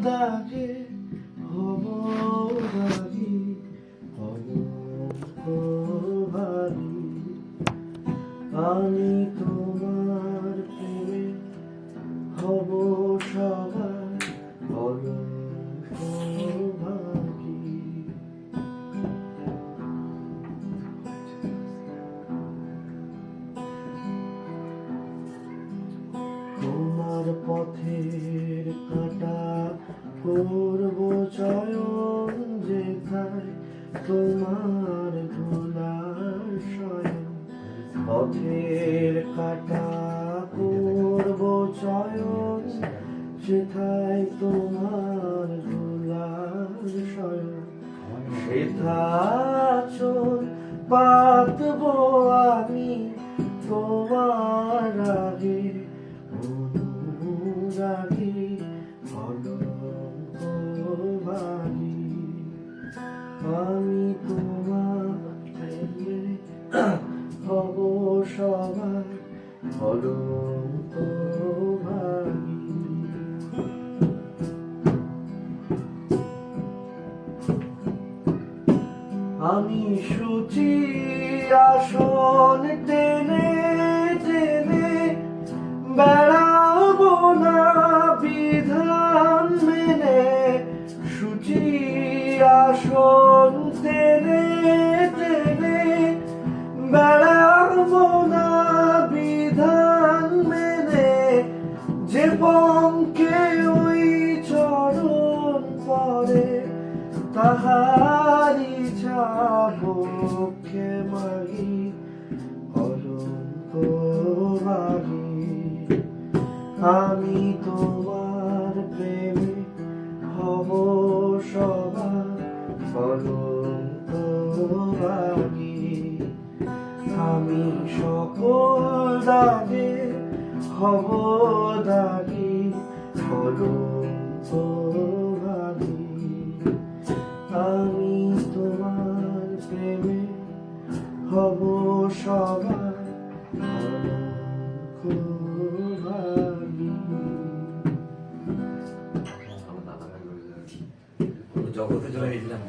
দাগে হব দাগি কলঙ্ক ভারী। আমি তোমার প্রেমে হব সবার কলঙ্ক ভারী। তোমার পথের কাঁটা করব চয়ন, যেথায় তোমার ধুলার শয়ন। পথের কাঁটা করব চয়ন, যেথায় তোমার ধুলার শয়ন। সেথা চোর পাতব আমি তোমার আগে, অনুরাগী কলঙ্ক ভারী। আমি তোমার প্রেমে হব সবার কলঙ্ক ভারী। আমি শুচি আসন টেনে টেনে বেড়াবো না বিধান মেনে। শুচি আসন টেনে টেনে বেড়াবো না বিধান মেনে। যে পঙ্কে ওই চরণ পড়ে, তাহারি চাবকে মাগি কলঙ্ক ভারী। আমি তোমার প্রেমে হব সবার কলঙ্ক ভারী। আমি সকল দাগে হব দাগি কলঙ্ক ভারী। আমি তোমার প্রেমে হব সবার কলঙ্ক ভারী। জগতে চলে গেছিলাম।